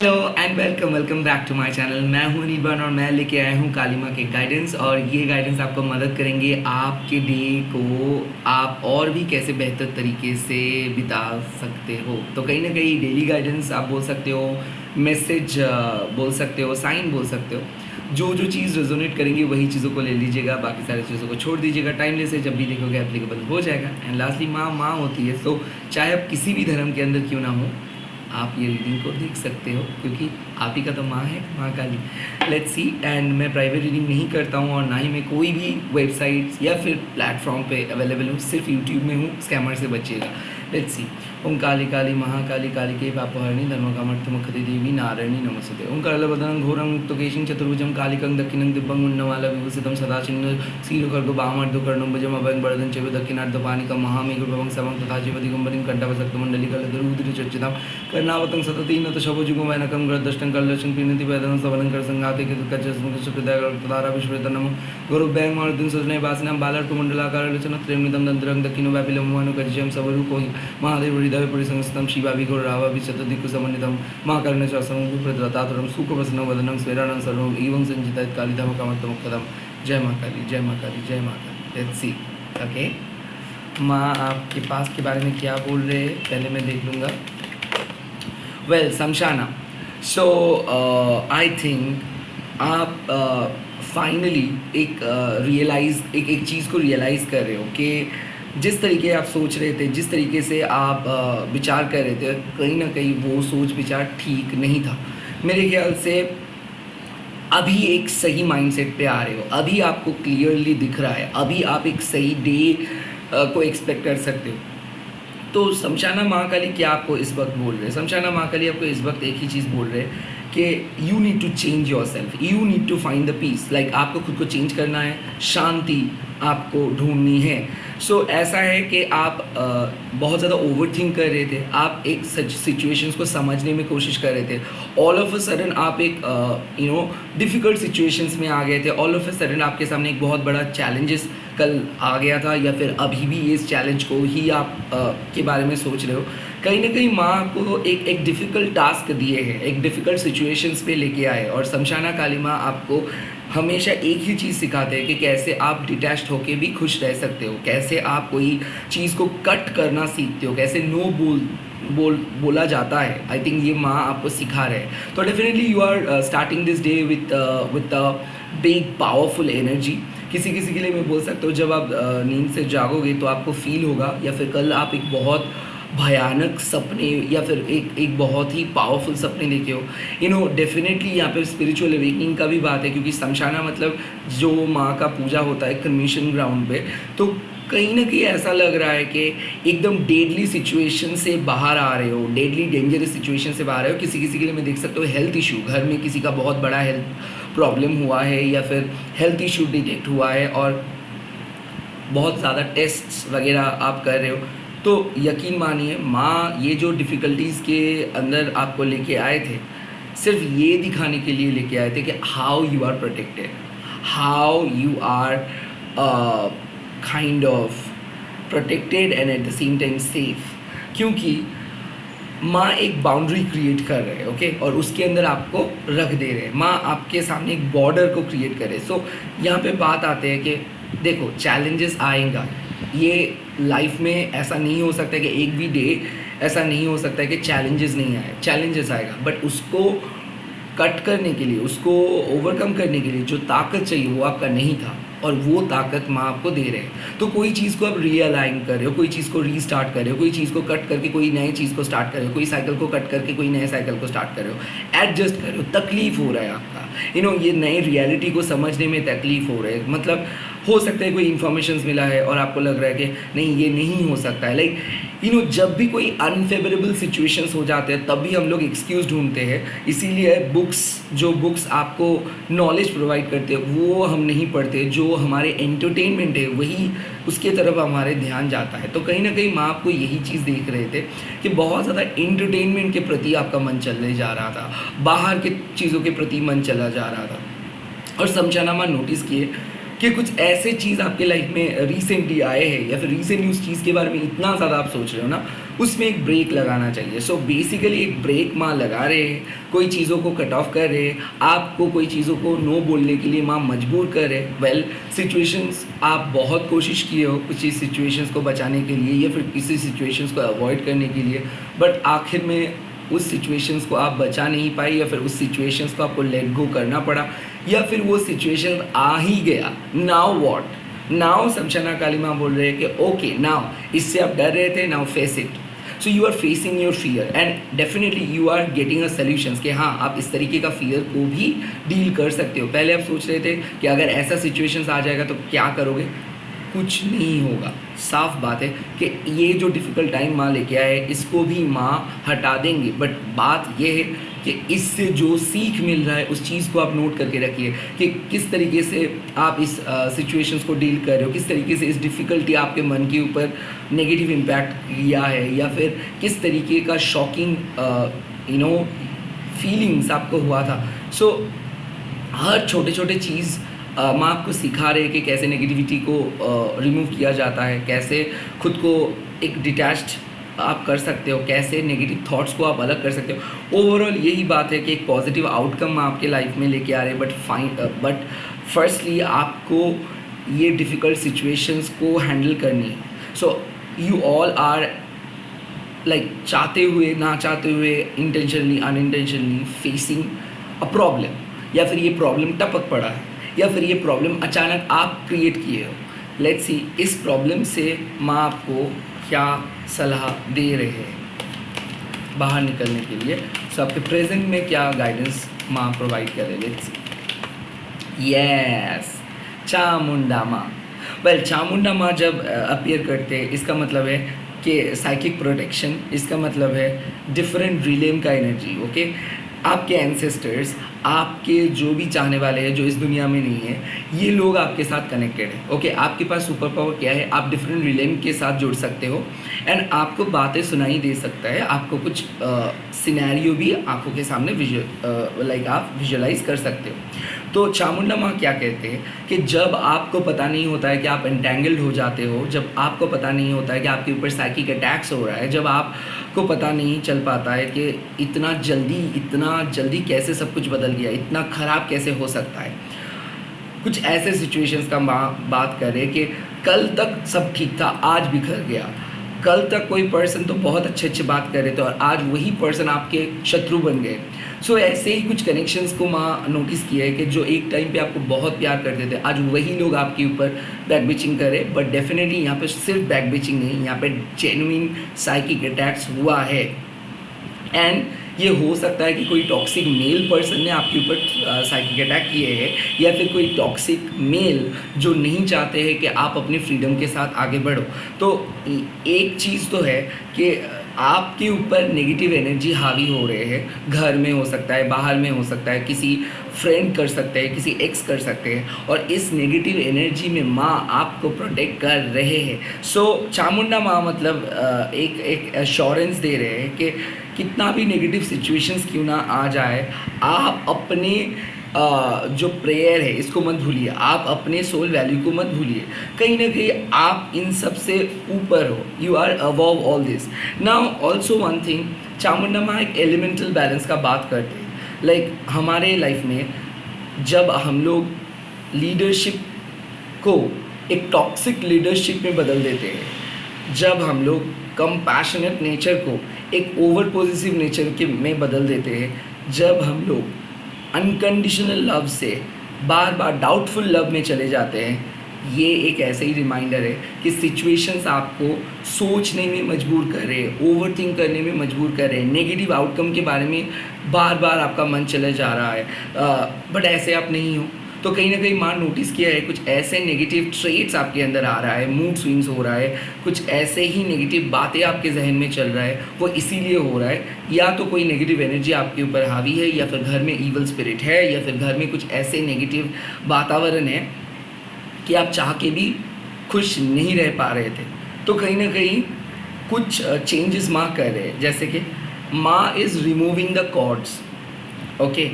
Hello and welcome welcome back to my channel. मैं हूं अनिर्बान और मैं लेके आया हूं काली माँ के गाइडेंस। और ये गाइडेंस आपको मदद करेंगे आपके डे को आप और भी कैसे बेहतर तरीके से बिता सकते हो। तो कहीं ना कहीं डेली गाइडेंस आप बोल सकते हो, मैसेज बोल सकते हो, साइन बोल सकते हो। जो जो चीज़ रेजोनेट करेंगी वही चीज़ों को ले लीजिएगा, बाकी सारी चीज़ों को छोड़ दीजिएगा। टाइमलेस है, जब भी देखोगे एप्लीकेबल हो जाएगा। एंड लास्टली माँ माँ होती है, तो चाहे आप किसी भी धर्म के अंदर क्यों ना हो, आप ये रीडिंग को देख सकते हो क्योंकि आप ही का तो माँ है, माँ काली। Let's see. एंड मैं प्राइवेट रीडिंग नहीं करता हूँ और ना ही मैं कोई भी वेबसाइट्स या फिर प्लेटफॉर्म पे अवेलेबल हूँ, सिर्फ यूट्यूब में हूँ। स्कैमर से बचिएगा। Let's see. ओम काली काली महाकाली कालिके पापहरणी धर्मकामर्थमुखति देवी नारायणी नमस्ते। ओम करलबदनं घोरं मुक्तकेशं चतुर्भुजं कालिकं दक्षिणं दिव्यं उन्नमाला विभूषितं सदाशिवं क्षीरखड्गो वामर्धकर्णं भुजं अभयं वरदं चैव दक्षिणार्धपाणिकं महामेघभवं समं तथा जीव दिगम्बरीं कण्ठवसक्तमण्डलिकलधरुद्रचर्चितां कर्णावतं सततीन तशभुजुगं वैनकं ग्रदष्टं कल्लशं पीनति वेदनं सवनं करसंघाते कृतकचस्मृतसुकृतकृतदारा विश्ववेतनं गुरुभ्यां मारुतिं सजने वासिनां बालर्कमण्डलाकारलोचनं त्रिमिदं दन्तरं दक्षिणो व्यापिलं सवरूपो महादेव हृदयपुरी संस्थितं शिवाभिघोरावाभि शतदिक्कुसमन्वितं महाकर्णेश्वरं प्रदातातुरं सुखप्रसन्नं वदनं स्वेराणं सर्वं एवं संचितायत कालिधामकामर्थमुक्तदं। जय माँ काली, जय माँ काली, जय माँ काली। Let's C. ओके, माँ आपके पास के बारे में क्या बोल रहे हैं पहले मैं देख लूँगा। वेल समशाना। सो आई थिंक आप फाइनली एक चीज़ को रियलाइज़ कर रहे हो कि जिस तरीके आप सोच रहे थे, जिस तरीके से आप विचार कर रहे थे, कहीं ना कहीं वो सोच विचार ठीक नहीं था। मेरे ख्याल से अभी एक सही माइंडसेट पे आ रहे हो, अभी आपको क्लियरली दिख रहा है, अभी आप एक सही डे को एक्सपेक्ट कर सकते हो। तो शमशाना महाकाली क्या आपको इस वक्त बोल रहे हैं? शमशाना महाकाली आपको इस वक्त एक ही चीज़ बोल रहे हैं कि you need to change yourself, you need to find the peace. Like आपको खुद को चेंज करना है, शांति आपको ढूंढनी है। सो ऐसा है कि आप बहुत ज़्यादा ओवर थिंक कर रहे थे, आप एक सच सिचुएशंस को समझने में कोशिश कर रहे थे। ऑल ऑफ अ सडन आप एक डिफ़िकल्ट सिचुएशंस में आ गए थे। ऑल ऑफ अ सडन आपके सामने एक बहुत बड़ा चैलेंजेस कल आ गया था, या फिर अभी भी इस चैलेंज को ही आप के बारे में सोच रहे हो। कहीं ना कहीं माँ आपको एक डिफ़िकल्ट टास्क दिए हैं, एक डिफ़िकल्ट सिचुएशंस पे लेके आए। और शमशाना काली माँ आपको हमेशा एक ही चीज़ सिखाते हैं कि कैसे आप डिटैच्ड होके भी खुश रह सकते हो, कैसे आप कोई चीज़ को कट करना सीखते हो, कैसे नो बोला जाता है। आई थिंक ये माँ आपको सिखा रहे हैं। तो definitely you are starting this day with a big powerful energy. किसी किसी के लिए मैं बोल सकता हूँ, जब आप नींद से जागोगे तो आपको फील होगा, या फिर कल आप एक बहुत भयानक सपने या फिर एक बहुत ही पावरफुल सपने देखे हो। डेफिनेटली यहाँ पे स्पिरिचुअल अवेकनिंग का भी बात है, क्योंकि शमशाना मतलब जो माँ का पूजा होता है क्रिमेशन ग्राउंड पे। तो कहीं ना कहीं ऐसा लग रहा है कि एकदम डेडली सिचुएशन से बाहर आ रहे हो, डेडली डेंजरस सिचुएशन से बाहर आ रहे हो। किसी किसी के लिए मैं देख सकता हूँ हेल्थ इशू, घर में किसी का बहुत बड़ा हेल्थ प्रॉब्लम हुआ है, या फिर हेल्थ इशू डिटेक्ट हुआ है और बहुत ज़्यादा टेस्ट्स वगैरह आप कर रहे हो। तो यकीन मानिए माँ ये जो डिफ़िकल्टीज़ के अंदर आपको लेके आए थे, सिर्फ ये दिखाने के लिए लेके आए थे कि how you are protected, how you are kind of protected and at the same time safe. क्योंकि माँ एक बाउंड्री क्रिएट कर रहे हैं, ओके, और उसके अंदर आपको रख दे रहे हैं। माँ आपके सामने एक बॉर्डर को क्रिएट करे। सो यहाँ पे बात आते हैं कि देखो चैलेंजेस आएगा, ये लाइफ में ऐसा नहीं हो सकता है कि एक भी डे ऐसा नहीं हो सकता है कि चैलेंजेस नहीं आए, चैलेंजेस आएगा। बट उसको कट करने के लिए, उसको ओवरकम करने के लिए जो ताकत चाहिए वो आपका नहीं था, और वो ताकत माँ आपको दे रहे हैं। तो कोई चीज़ को आप रियलाइन कर रहे हो, कोई चीज़ को रीस्टार्ट कर रहे हो, कोई चीज़ को कट करके कोई नई चीज़ को स्टार्ट कर रहे हो, कोई साइकिल को कट करके कोई नए साइकिल को स्टार्ट कर रहे हो, एडजस्ट कर रहे हो। तकलीफ हो रहा है आपका, ये नई रियलिटी को समझने में तकलीफ हो रहा है। मतलब हो सकता है कोई इन्फॉर्मेशन मिला है और आपको लग रहा है कि नहीं ये नहीं हो सकता है। लाइक जब भी कोई अनफेवरेबल सिचुएशंस हो जाते हैं तभी हम लोग एक्सक्यूज़ ढूंढते हैं। इसीलिए जो बुक्स आपको नॉलेज प्रोवाइड करते हैं वो हम नहीं पढ़ते, जो हमारे एंटरटेनमेंट है वही उसके तरफ हमारे ध्यान जाता है। तो कहीं ना कहीं माँ आपको यही चीज़ देख रहे थे कि बहुत ज़्यादा एंटरटेनमेंट के प्रति आपका मन चलने जा रहा था, बाहर के चीज़ों के प्रति मन चला जा रहा था। और शमशाना माँ नोटिस किए कि कुछ ऐसे चीज़ आपके लाइफ में रिसेंटली आए हैं, या फिर रिसेंटली उस चीज़ के बारे में इतना ज़्यादा आप सोच रहे हो ना, उसमें एक ब्रेक लगाना चाहिए। सो बेसिकली एक ब्रेक माँ लगा रहे हैं, कोई चीज़ों को कट ऑफ कर रहे हैं, आपको कोई चीज़ों को नो बोलने के लिए माँ मजबूर कर रहे। वेल सिचुएशंस आप बहुत कोशिश किए हो कुछ सिचुएशंस को बचाने के लिए या फिर किसी सिचुएशंस को अवॉइड करने के लिए, बट आखिर में उस सिचुएशंस को आप बचा नहीं पाए या फिर उस सिचुएशंस को आपको लेट गो करना पड़ा या फिर वो सिचुएशन आ ही गया। नाउ व्हाट, नाउ शमशाना काली माँ बोल रहे हैं कि ओके नाउ इससे आप डर रहे थे, now face it. So you are facing your fear and definitely you are getting a solutions कि हाँ आप इस तरीके का फियर को भी डील कर सकते हो। पहले आप सोच रहे थे कि अगर ऐसा सिचुएशंस आ जाएगा तो क्या करोगे, कुछ नहीं होगा। साफ बात है कि ये जो डिफ़िकल्ट टाइम माँ लेके आए इसको भी माँ हटा देंगे, बट बात ये है कि इससे जो सीख मिल रहा है उस चीज़ को आप नोट करके रखिए कि किस तरीके से आप इस सिचुएशंस को डील कर रहे हो, किस तरीके से इस डिफ़िकल्टी आपके मन के ऊपर नेगेटिव इम्पैक्ट किया है या फिर किस तरीके का शॉकिंग फीलिंग्स आपको हुआ था। सो हर छोटे छोटे चीज़ माँ आपको सिखा रहे हैं कि कैसे नेगेटिविटी को रिमूव किया जाता है, कैसे खुद को एक डिटैच्ड आप कर सकते हो, कैसे नेगेटिव थॉट्स को आप अलग कर सकते हो। ओवरऑल यही बात है कि एक पॉजिटिव आउटकम आपके लाइफ में लेके आ रहे हैं, बट फर्स्टली आपको ये डिफ़िकल्ट सिचुएशंस को हैंडल करनी है। So you all are like चाहते हुए ना चाहते हुए, intentionally unintentionally facing a problem, या फिर ये प्रॉब्लम टपक पड़ा है या फिर ये प्रॉब्लम अचानक आप क्रिएट किए हो। लेट्स सी इस प्रॉब्लम से माँ आपको क्या सलाह दे रहे हैं बाहर निकलने के लिए। सो आपके प्रेजेंट में क्या गाइडेंस माँ प्रोवाइड कर रहे हैं। Let's see. यस, चामुंडा माँ। वेल चामुंडा माँ जब अपीयर करते हैं इसका मतलब है कि साइकिक प्रोटेक्शन, इसका मतलब है डिफरेंट रिलेम का एनर्जी। ओके, आपके एंसेस्टर्स, आपके जो भी चाहने वाले हैं जो इस दुनिया में नहीं है, ये लोग आपके साथ कनेक्टेड है। ओके, आपके पास सुपर पावर क्या है, आप डिफरेंट रिलेम के साथ जुड़ सकते हो एंड आपको बातें सुनाई दे सकता है, आपको कुछ सिनेरियो भी आंखों के सामने आप विजुअलाइज कर सकते हो। तो चामुंडा माँ क्या कहते हैं कि जब आपको पता नहीं होता है कि आप एंटेंगल्ड हो जाते हो, जब आपको पता नहीं होता है कि आपके ऊपर साइकिक अटैक्स हो रहा है, जब आपको पता नहीं चल पाता है कि इतना जल्दी कैसे सब कुछ बदल गया, इतना ख़राब कैसे हो सकता है, कुछ ऐसे सिचुएशंस का बात करें कि कल तक सब ठीक था आज बिखर गया, कल तक कोई पर्सन तो बहुत अच्छे बात कर रहे थे और आज वही पर्सन आपके शत्रु बन गए। सो ऐसे ही कुछ कनेक्शंस को माँ नोटिस किया है कि जो एक टाइम पे आपको बहुत प्यार करते थे आज वही लोग आपके ऊपर बैक बिचिंग करे। बट डेफिनेटली यहाँ पे सिर्फ बैक बिचिंग नहीं, यहाँ पे जेन्युइन साइकिक अटैक्स हुआ है एंड ये हो सकता है कि कोई टॉक्सिक मेल पर्सन ने आपके ऊपर साइकिक अटैक किए हैं या फिर कोई टॉक्सिक मेल जो नहीं चाहते हैं कि आप अपने फ्रीडम के साथ आगे बढ़ो। तो एक चीज़ तो है कि आपके ऊपर नेगेटिव एनर्जी हावी हो रहे हैं, घर में हो सकता है, बाहर में हो सकता है, किसी फ्रेंड कर सकते हैं, किसी एक्स कर सकते हैं, और इस नेगेटिव एनर्जी में माँ आपको प्रोटेक्ट कर रहे हैं। सो चामुंडा माँ मतलब एक एश्योरेंस दे रहे हैं कि कितना भी नेगेटिव सिचुएशंस क्यों ना आ जाए, आप अपने जो प्रेयर है इसको मत भूलिए, आप अपने सोल वैल्यू को मत भूलिए। कहीं ना कहीं आप इन सब से ऊपर हो, you are above all this. Now also one thing, Chamunda माँ एक एलिमेंटल बैलेंस का बात करते हैं। लाइक हमारे लाइफ में जब हम लोग लीडरशिप को एक टॉक्सिक लीडरशिप में बदल देते हैं, जब हम लोग कंपैशनेट नेचर को एक ओवर पॉजिटिव नेचर के में बदल देते हैं, जब हम लोग अनकंडीशनल लव से बार बार डाउटफुल लव में चले जाते हैं, ये एक ऐसे ही रिमाइंडर है कि सिचुएशंस आपको सोचने में मजबूर कर रहे हैं, ओवर थिंक करने में मजबूर कर रहे हैं, नेगेटिव आउटकम के बारे में बार बार आपका मन चले जा रहा है, बट ऐसे आप नहीं हो। तो कहीं ना कहीं माँ नोटिस किया है कुछ ऐसे नेगेटिव ट्रेट्स आपके अंदर आ रहा है, मूड स्विंग्स हो रहा है, कुछ ऐसे ही नेगेटिव बातें आपके जहन में चल रहा है, वो इसीलिए हो रहा है या तो कोई नेगेटिव एनर्जी आपके ऊपर हावी है, या फिर घर में ईवल स्पिरिट है, या फिर घर में कुछ ऐसे नेगेटिव वातावरण है कि आप चाह के भी खुश नहीं रह पा रहे थे। तो कहीं ना कहीं कुछ चेंजेस माँ कर रहे हैं, जैसे कि माँ is removing the cords. Okay,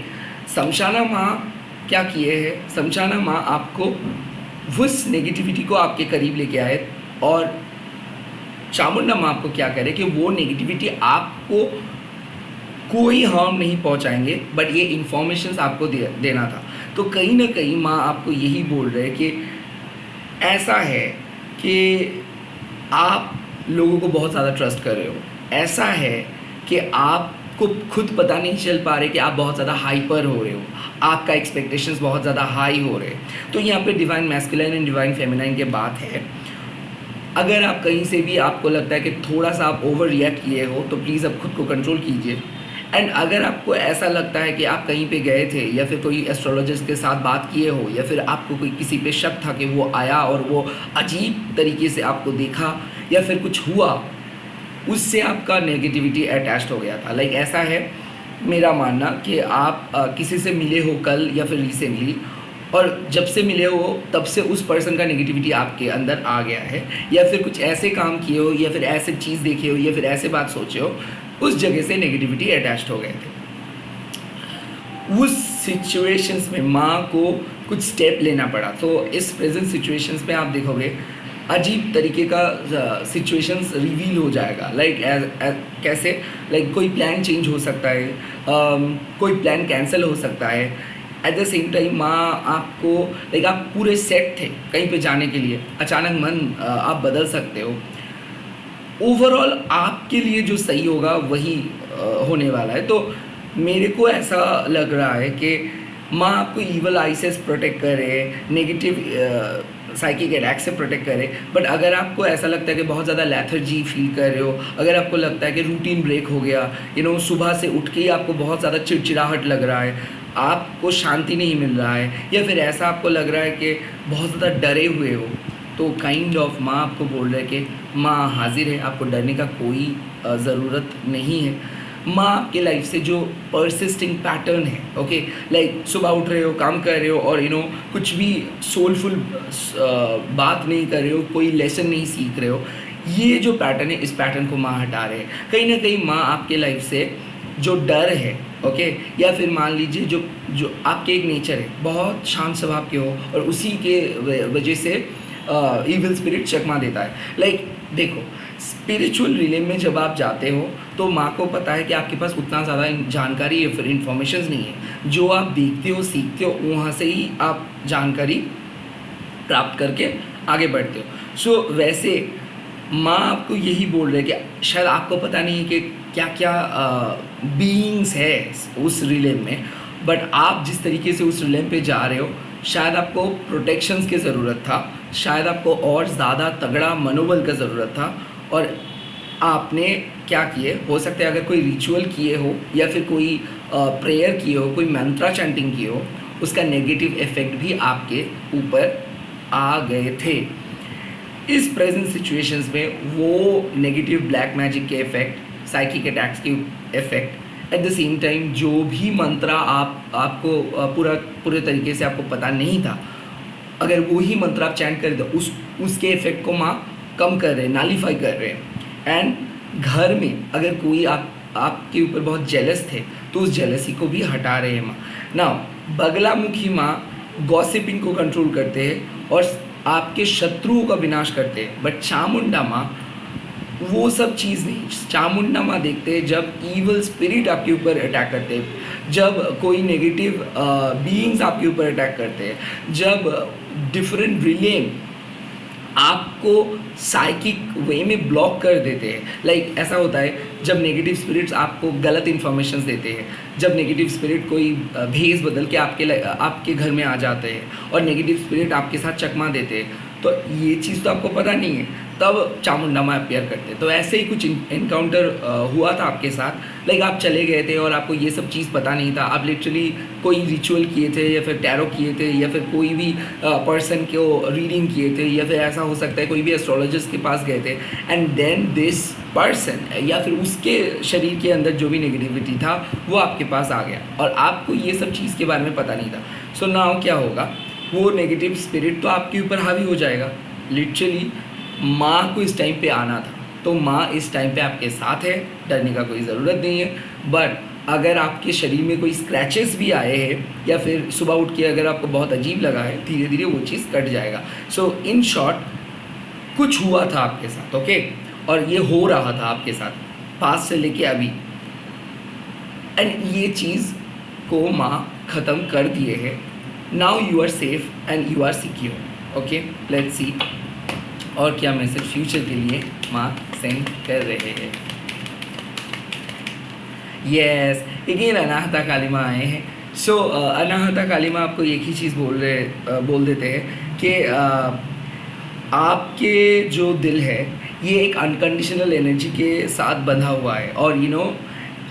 शमशाना माँ क्या किए हैं, शमशाना माँ आपको उस नेगेटिविटी को आपके करीब लेके आए और चामुंडा माँ आपको क्या करे कि वो नेगेटिविटी आपको कोई हार्म नहीं पहुंचाएंगे, बट ये इन्फॉर्मेशन आपको देना था। तो कहीं ना कहीं माँ आपको यही बोल रहे हैं कि ऐसा है कि आप लोगों को बहुत ज़्यादा ट्रस्ट कर रहे हो, ऐसा है कि आपको खुद पता नहीं चल पा रहे कि आप बहुत ज़्यादा हाइपर हो रहे हो, आपका एक्सपेक्टेशंस बहुत ज़्यादा हाई हो रहे हैं। तो यहाँ पे divine masculine and divine feminine की बात है। अगर आप कहीं से भी आपको लगता है कि थोड़ा सा आप ओवर रिएक्ट किए हो तो प्लीज़ अब खुद को कंट्रोल कीजिए। एंड अगर आपको ऐसा लगता है कि आप कहीं पे गए थे या फिर कोई एस्ट्रोलॉजिस्ट के साथ बात किए हो या फिर आपको कोई किसी पे शक था कि वो आया और वो अजीब तरीके से आपको देखा या फिर कुछ हुआ, उससे आपका नेगेटिविटी अटैच्ड हो गया था। लाइक ऐसा है मेरा मानना कि आप किसी से मिले हो कल या फिर रिसेंटली, और जब से मिले हो तब से उस पर्सन का नेगेटिविटी आपके अंदर आ गया है, या फिर कुछ ऐसे काम किए हो या फिर ऐसे चीज़ देखे हो या फिर ऐसे बात सोचे हो, उस जगह से नेगेटिविटी अटैच्ड हो गए थे। उस सिचुएशंस में माँ को कुछ स्टेप लेना पड़ा। तो इस प्रेजेंट सिचुएशंस में आप देखोगे अजीब तरीके का सिचुएशंस रिवील हो जाएगा। लाइक कैसे, लाइक कोई प्लान चेंज हो सकता है, कोई प्लान कैंसिल हो सकता है। एट द सेम टाइम माँ आपको, लाइक आप पूरे सेट थे कहीं पे जाने के लिए, अचानक मन आप बदल सकते हो। ओवरऑल आपके लिए जो सही होगा वही होने वाला है। तो मेरे को ऐसा लग रहा है कि माँ आपको ईवल आई से प्रोटेक्ट करे, नेगेटिव साइकिक अटैक से प्रोटेक्ट करे। बट अगर आपको ऐसा लगता है कि बहुत ज़्यादा लेथर्जी फील कर रहे हो, अगर आपको लगता है कि रूटीन ब्रेक हो गया, सुबह से उठ के ही आपको बहुत ज़्यादा चिड़चिड़ाहट लग रहा है, आपको शांति नहीं मिल रहा है, या फिर ऐसा आपको लग रहा है कि बहुत ज़्यादा डरे हुए हो, तो काइंड ऑफ माँ आपको बोल रहे हैं कि माँ हाजिर है, आपको डरने का कोई ज़रूरत नहीं है। माँ आपके लाइफ से जो परसिस्टिंग पैटर्न है, ओके, लाइक सुबह उठ रहे हो, काम कर रहे हो और कुछ भी सोलफुल बात नहीं कर रहे हो, कोई लेसन नहीं सीख रहे हो, ये जो पैटर्न है, इस पैटर्न को माँ हटा रहे हैं। कहीं ना कहीं माँ आपके लाइफ से जो डर है, ओके, या फिर मान लीजिए जो आपके एक नेचर है, बहुत शांत स्वभाव के हो और उसी के वजह से इविल स्पिरिट चकमा देता है। लाइक देखो, स्पिरिचुअल रिले में जब आप जाते हो तो माँ को पता है कि आपके पास उतना ज़्यादा जानकारी या फिर इंफॉर्मेशन नहीं है। जो आप देखते हो, सीखते हो, वहाँ से ही आप जानकारी प्राप्त करके आगे बढ़ते हो। सो वैसे माँ आपको यही बोल रहे हैं कि शायद आपको पता नहीं है कि क्या क्या बीइंग्स है उस रिले में, बट आप जिस तरीके से उस रिले पे जा रहे हो, शायद आपको प्रोटेक्शंस की ज़रूरत था, शायद आपको और ज़्यादा तगड़ा मनोबल का ज़रूरत था। और आपने क्या किए, हो सकता है अगर कोई रिचुअल किए हो या फिर कोई प्रेयर किए हो, कोई मंत्रा चैंटिंग किए हो, उसका नेगेटिव इफेक्ट भी आपके ऊपर आ गए थे। इस प्रेजेंट सिचुएशंस में वो नेगेटिव ब्लैक मैजिक के इफेक्ट, साइकिक अटैक्स के effect, eight the same time जो भी मंत्रा आपको पूरे तरीके से आपको पता नहीं था, अगर वो ही मंत्र आप चैंट करें तो उसके इफेक्ट को माँ कम कर रहे हैं, नालीफाई कर रहे हैं। एंड घर में अगर कोई आपके ऊपर बहुत जेलस थे तो उस जेलसी को भी हटा रहे हैं माँ। नाउ बगलामुखी माँ गॉसिपिंग को कंट्रोल करते हैं और आपके शत्रुओं का विनाश करते हैं। बट चामुंडा माँ वो सब चीज़ नहीं। चामुंडा माँ देखते हैं जब ईवल स्पिरिट आपके ऊपर अटैक करते हैं, जब कोई नेगेटिव बीइंग्स आपके ऊपर अटैक करते हैं, जब डिफरेंट रिले आपको साइकिक वे में ब्लॉक कर देते हैं। लाइक ऐसा होता है जब नेगेटिव स्पिरिट्स आपको गलत इन्फॉर्मेशन देते हैं, जब नेगेटिव स्पिरिट कोई भेस बदल के आपके घर में आ जाते हैं और नेगेटिव स्पिरिट आपके साथ चकमा देते हैं, तो ये चीज़ तो आपको पता नहीं है, तब चामुंडा माँ अपेयर करते हैं। तो ऐसे ही कुछ इनकाउंटर हुआ था आपके साथ। लाइक आप चले गए थे और आपको ये सब चीज़ पता नहीं था, आप लिटरली कोई रिचुअल किए थे या फिर टैरो किए थे या फिर कोई भी पर्सन को रीडिंग किए थे या फिर ऐसा हो सकता है कोई भी एस्ट्रोलॉजिस्ट के पास गए थे, एंड देन दिस पर्सन या फिर उसके शरीर के अंदर जो भी नेगेटिविटी था वो आपके पास आ गया और आपको ये सब चीज़ के बारे में पता नहीं था। सो नाउ क्या होगा, वो नेगेटिव स्पिरिट तो आपके ऊपर हावी हो जाएगा। लिटरली माँ को इस टाइम पे आना था, तो माँ इस टाइम पे आपके साथ है, डरने का कोई ज़रूरत नहीं है। बट अगर आपके शरीर में कोई स्क्रैचेस भी आए हैं या फिर सुबह उठ के अगर आपको बहुत अजीब लगा है, धीरे धीरे वो चीज़ कट जाएगा। सो इन शॉर्ट कुछ हुआ था आपके साथ, ओके। और ये हो रहा था आपके साथ पास्ट से लेके अभी, एंड ये चीज़ को माँ ख़त्म कर दिए है। Now you are safe and you are secure. Okay, let's see और क्या मैसेज फ्यूचर के लिए माँ सेंड कर रहे हैं। यस, अगेन अनाहता कालिमा आए हैं। सो अनाहता कालिमा आपको एक ही चीज़ बोल देते हैं कि आपके जो दिल है ये एक अनकंडीशनल एनर्जी के साथ बंधा हुआ है, और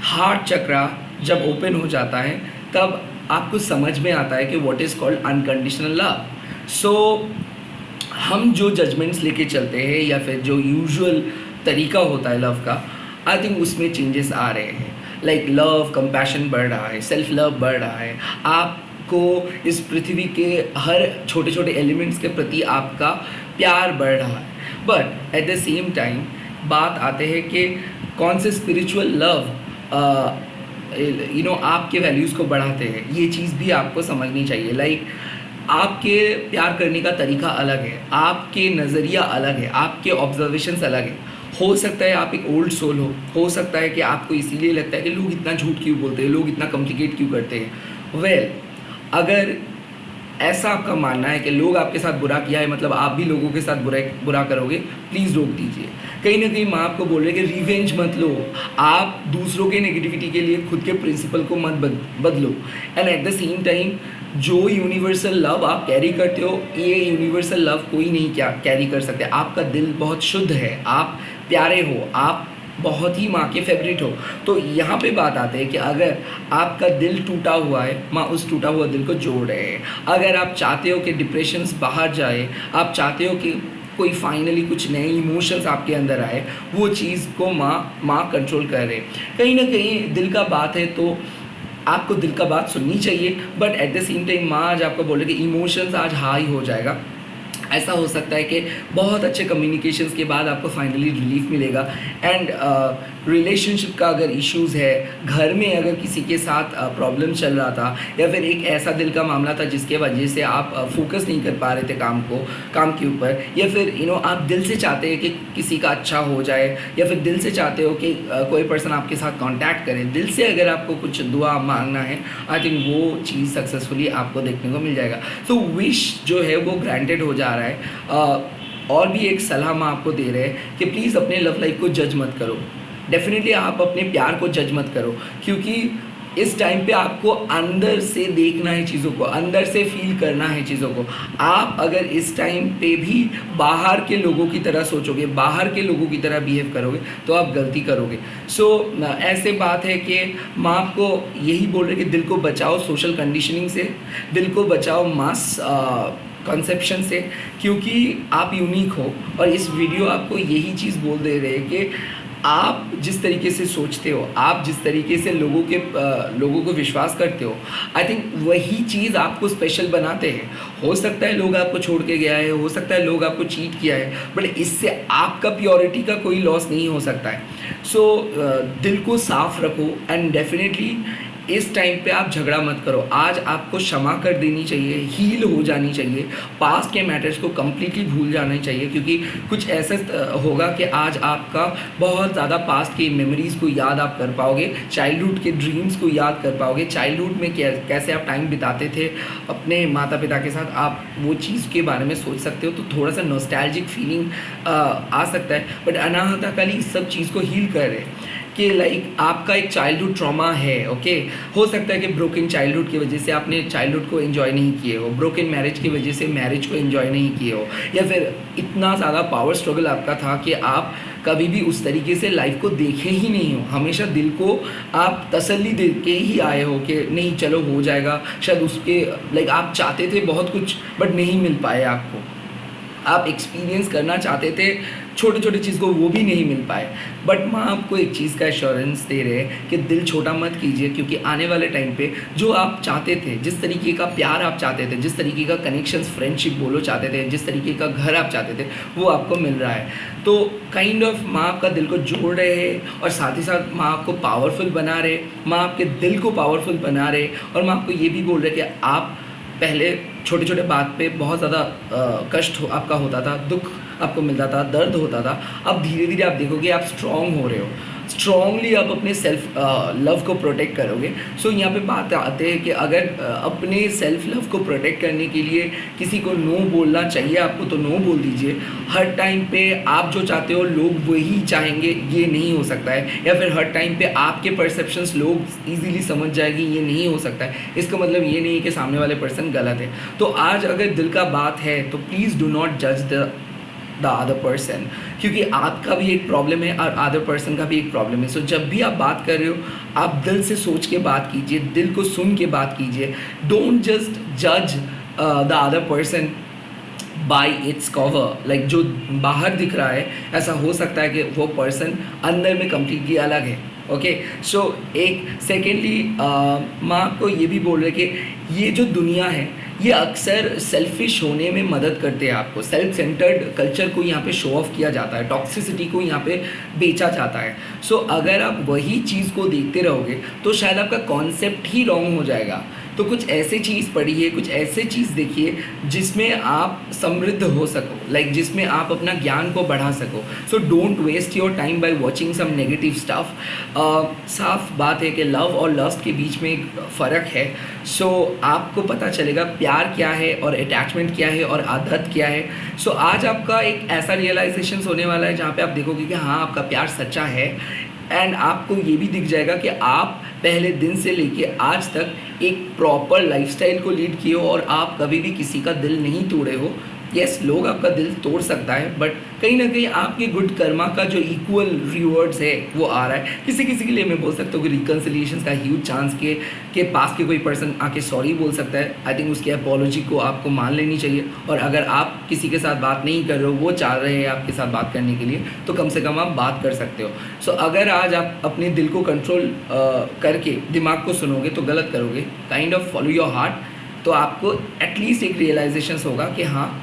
हार्ट चक्रा जब ओपन हो जाता है तब आपको समझ में आता है कि what is called unconditional love. So हम जो जजमेंट्स लेके चलते हैं या फिर जो यूजुअल तरीका होता है लव का, आई थिंक उसमें चेंजेस आ रहे हैं। लाइक लव कंपैशन बढ़ रहा है, सेल्फ लव बढ़ रहा है, आपको इस पृथ्वी के हर छोटे छोटे एलिमेंट्स के प्रति आपका प्यार बढ़ रहा है। But at the same time बात आते हैं कि कौन से स्पिरिचुअल लव आपके वैल्यूज़ को बढ़ाते हैं, ये चीज़ भी आपको समझनी चाहिए। लाइक आपके प्यार करने का तरीका अलग है, आपके नज़रिया अलग है, आपके ऑब्जर्वेशंस अलग है। हो सकता है आप एक ओल्ड सोल हो सकता है कि आपको इसीलिए लगता है कि लोग इतना झूठ क्यों बोलते हैं, लोग इतना कॉम्प्लिकेट क्यों करते हैं। वेल, अगर ऐसा आपका मानना है कि लोग आपके साथ बुरा किया है मतलब आप भी लोगों के साथ बुरा करोगे, प्लीज़ रोक दीजिए। कहीं ना कहीं माँ आपको बोल रहे हैं कि रिवेंज मत लो, आप दूसरों के नेगेटिविटी के लिए खुद के प्रिंसिपल को मत बदलो। And at the same time जो यूनिवर्सल लव आप कैरी करते हो, ये यूनिवर्सल लव कोई नहीं क्या कैरी कर सकते। आपका दिल बहुत शुद्ध है, आप प्यारे हो, आप बहुत ही माँ के फेवरेट हो। तो यहाँ पे बात आते हैं कि अगर आपका दिल टूटा हुआ है, माँ उस टूटा हुआ दिल को जोड़ रहे हैं। अगर आप चाहते हो कि डिप्रेशंस बाहर जाए, आप चाहते हो कि कोई फाइनली कुछ नए इमोशंस आपके अंदर आए, वो चीज़ को माँ कंट्रोल कर रहे हैं। कहीं ना कहीं दिल का बात है तो आपको दिल का बात सुननी चाहिए, but at the same time माँ आज आपको बोले कि इमोशंस आज हाई हो जाएगा। ऐसा हो सकता है कि बहुत अच्छे कम्युनिकेशंस के बाद आपको फाइनली रिलीफ मिलेगा। एंड रिलेशनशिप का अगर इश्यूज़ है, घर में अगर किसी के साथ प्रॉब्लम चल रहा था, या फिर एक ऐसा दिल का मामला था जिसके वजह से आप फोकस नहीं कर पा रहे थे काम के ऊपर, या फिर आप दिल से चाहते हैं कि किसी का अच्छा हो जाए, या फिर दिल से चाहते हो कि कोई पर्सन आपके साथ कांटेक्ट करे, दिल से अगर आपको कुछ दुआ मांगना है, आई थिंक वो चीज़ सक्सेसफुली आपको देखने को मिल जाएगा। सो विश जो है वो ग्रांटेड हो जा रहा है। और भी एक सलाह मैं आपको दे रहे हैं कि प्लीज़ अपने लव लाइफ को जज मत करो। डेफिनेटली आप अपने प्यार को जज मत करो, क्योंकि इस टाइम पे आपको अंदर से देखना है चीज़ों को, अंदर से फील करना है चीज़ों को। आप अगर इस टाइम पे भी बाहर के लोगों की तरह सोचोगे, बाहर के लोगों की तरह बिहेव करोगे, तो आप गलती करोगे। सो ऐसे बात है कि माँ आपको यही बोल रहे कि दिल को बचाओ सोशल कंडीशनिंग से, दिल को बचाओ मास कंसेप्शन से, क्योंकि आप यूनिक हो। और इस वीडियो आपको यही चीज़ बोल दे रहे हैं कि आप जिस तरीके से सोचते हो, आप जिस तरीके से लोगों को विश्वास करते हो, आई थिंक वही चीज़ आपको स्पेशल बनाते हैं। हो सकता है लोग आपको छोड़ के गया है, हो सकता है लोग आपको चीट किया है, बट इससे आपका प्योरिटी का कोई लॉस नहीं हो सकता है। सो दिल को साफ रखो, एंड डेफिनेटली इस टाइम पे आप झगड़ा मत करो। आज आपको क्षमा कर देनी चाहिए, हील हो जानी चाहिए, पास्ट के मैटर्स को कम्प्लीटली भूल जाना चाहिए, क्योंकि कुछ ऐसा होगा कि आज आपका बहुत ज़्यादा पास्ट की मेमोरीज़ को याद आप कर पाओगे, चाइल्डहुड के ड्रीम्स को याद कर पाओगे, चाइल्डहुड में कैसे आप टाइम बिताते थे अपने माता पिता के साथ, आप वो चीज़ के बारे में सोच सकते हो। तो थोड़ा सा नॉस्टैल्जिक फीलिंग आ सकता है, बट अनाहता काली इस सब चीज़ को हील कर रहे हैं कि लाइक आपका एक चाइल्डहुड ट्रॉमा है। ओके, हो सकता है कि ब्रोकन चाइल्डहुड की वजह से आपने चाइल्डहुड को एंजॉय नहीं किए हो, ब्रोकन मैरिज की वजह से मैरिज को एंजॉय नहीं किए हो, या फिर इतना ज़्यादा पावर स्ट्रगल आपका था कि आप कभी भी उस तरीके से लाइफ को देखे ही नहीं हो। हमेशा दिल को आप तसल्ली दे के ही आए हो कि नहीं चलो हो जाएगा, शायद उसके लाइक आप चाहते थे बहुत कुछ बट नहीं मिल पाए आपको, आप एक्सपीरियंस करना चाहते थे छोटे छोटे चीज़ को, वो भी नहीं मिल पाए। बट माँ आपको एक चीज़ का एश्योरेंस दे रहे हैं कि दिल छोटा मत कीजिए, क्योंकि आने वाले टाइम पे जो आप चाहते थे, जिस तरीके का प्यार आप चाहते थे, जिस तरीके का कनेक्शंस फ्रेंडशिप बोलो चाहते थे, जिस तरीके का घर आप चाहते थे, वो आपको मिल रहा है। तो काइंड ऑफ माँ आपका दिल को जोड़ रहे हैं, और साथ ही साथ माँ आपको पावरफुल बना रहे, माँ आपके दिल को पावरफुल बना रहे, और माँ आपको ये भी बोल रहे कि आप पहले छोटे छोटे बात पे बहुत ज़्यादा कष्ट आपका होता था, दुख आपको मिलता था, दर्द होता था। अब धीरे धीरे आप देखोगे आप स्ट्रांग हो रहे हो, स्ट्रांगली आप अपने सेल्फ लव को प्रोटेक्ट करोगे। सो यहाँ पे बात आते हैं कि अगर अपने सेल्फ लव को प्रोटेक्ट करने के लिए किसी को नो बोलना चाहिए आपको, तो नो बोल दीजिए। हर टाइम पे आप जो चाहते हो लोग वही चाहेंगे, ये नहीं हो सकता है। या फिर हर टाइम पे आपके परसेप्शंस लोग इजीली समझ जाएंगे, ये नहीं हो सकता है। इसका मतलब ये नहीं है कि सामने वाले पर्सन गलत है। तो आज अगर दिल का बात है तो प्लीज़ डू नॉट जज द अदर पर्सन, क्योंकि आपका भी एक प्रॉब्लम है और अदर पर्सन का भी एक प्रॉब्लम है। सो जब भी आप बात कर रहे हो आप दिल से सोच के बात कीजिए, दिल को सुन के बात कीजिए। डोंट जस्ट जज the other person by its cover. Like जो बाहर दिख रहा है ऐसा हो सकता है कि वो पर्सन अंदर में कम्प्लीटली अलग है। ओके, सो एक सेकेंडली मैं आपको ये भी बोल रहे कि ये जो दुनिया है ये अक्सर सेल्फिश होने में मदद करते हैं आपको। सेल्फ सेंटर्ड कल्चर को यहाँ पे शो ऑफ किया जाता है, टॉक्सिसिटी को यहाँ पे बेचा जाता है। सो अगर आप वही चीज़ को देखते रहोगे तो शायद आपका कॉन्सेप्ट ही रॉन्ग हो जाएगा। तो कुछ ऐसी चीज़ पढ़िए, कुछ ऐसे चीज़ देखिए जिसमें आप समृद्ध हो सको, लाइक जिसमें आप अपना ज्ञान को बढ़ा सको। So don't waste your time by watching some negative stuff. साफ बात है कि लव और लस्ट के बीच में एक फ़र्क है। सो आपको पता चलेगा प्यार क्या है और अटैचमेंट क्या है और आदत क्या है। सो आज आपका एक ऐसा रियलाइजेशन होने वाला है जहाँ पे आप देखोगे कि हाँ आपका प्यार सच्चा है। एंड आपको ये भी दिख जाएगा कि आप पहले दिन से लेके आज तक एक प्रॉपर लाइफस्टाइल को लीड किए हो और आप कभी भी किसी का दिल नहीं तोड़े हो। यस, लोग आपका दिल तोड़ सकता है, बट कहीं ना कहीं आपके गुड कर्मा का जो इक्वल रिवॉर्ड्स है वो आ रहा है। किसी किसी के लिए मैं बोल सकता हूँ कि रिकन्सिलिएशन का ह्यूज चांस के पास के कोई पर्सन आके सॉरी बोल सकता है। आई थिंक उसकी अपॉलॉजी को आपको मान लेनी चाहिए। और अगर आप किसी के साथ बात नहीं कर रहे हो, वो चाह रहे हैं आपके साथ बात करने के लिए, तो कम से कम आप बात कर सकते हो। सो अगर आज आप अपने दिल को कंट्रोल करके दिमाग को सुनोगे तो गलत करोगे, kind of follow your heart, तो आपको एटलीस्ट एक रियलाइजेशन होगा कि हाँ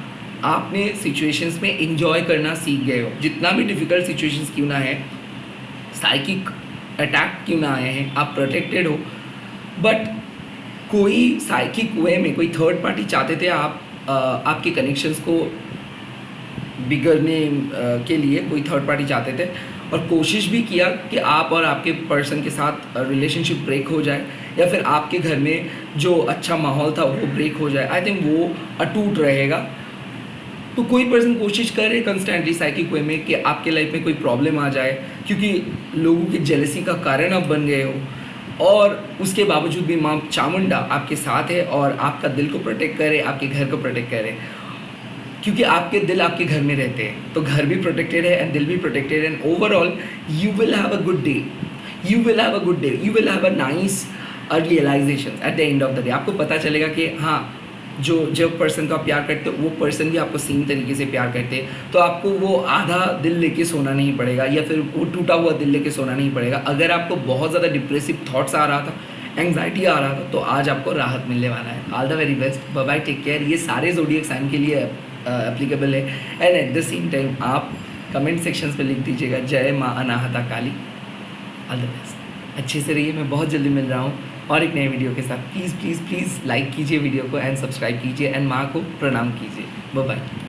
आपने सिचुएशंस में एंजॉय करना सीख गए हो। जितना भी डिफ़िकल्ट सिचुएशंस क्यों ना है, साइकिक अटैक क्यों ना आए हैं, आप प्रोटेक्टेड हो। बट कोई साइकिक वे में कोई थर्ड पार्टी चाहते थे आपके कनेक्शंस को बिगड़ने के लिए, कोई थर्ड पार्टी चाहते थे और कोशिश भी किया कि आप और आपके पर्सन के साथ रिलेशनशिप ब्रेक हो जाए या फिर आपके घर में जो अच्छा माहौल था वो ब्रेक हो जाए। आई थिंक वो अटूट रहेगा। तो कोई पर्सन कोशिश करे कंस्टेंटली साइकिक वे में कि आपके लाइफ में कोई प्रॉब्लम आ जाए, क्योंकि लोगों की जेलसी का कारण आप बन गए हो, और उसके बावजूद भी माँ चामुंडा आपके साथ है और आपका दिल को प्रोटेक्ट करे, आपके घर को प्रोटेक्ट करे, क्योंकि आपके दिल आपके घर में रहते हैं। तो घर भी प्रोटेक्टेड है एंड दिल भी protected, and overall you will have a good day, you will have a good day, you will have a nice realisation at the end of the day. आपको पता चलेगा कि हाँ जो पर्सन का प्यार करते हो वो पर्सन भी आपको सेम तरीके से प्यार करते हैं। तो आपको वो आधा दिल लेके सोना नहीं पड़ेगा या फिर वो टूटा हुआ दिल लेके सोना नहीं पड़ेगा। अगर आपको बहुत ज़्यादा डिप्रेसिव थॉट्स आ रहा था, एंग्जाइटी आ रहा था, तो आज आपको राहत मिलने वाला है। All the very best, bye bye, take care. ये सारे ज़ोडिएक साइन के लिए एप्लीकेबल है। And at the same time आप कमेंट सेक्शंस पे लिख दीजिएगा जय माँ Anahata Kali. All the best, अच्छे से रहिए। मैं बहुत जल्दी मिल रहा हूँ और एक नए वीडियो के साथ। प्लीज़ प्लीज़ प्लीज़ लाइक कीजिए वीडियो को एंड सब्सक्राइब कीजिए एंड माँ को प्रणाम कीजिए। बाय बाय।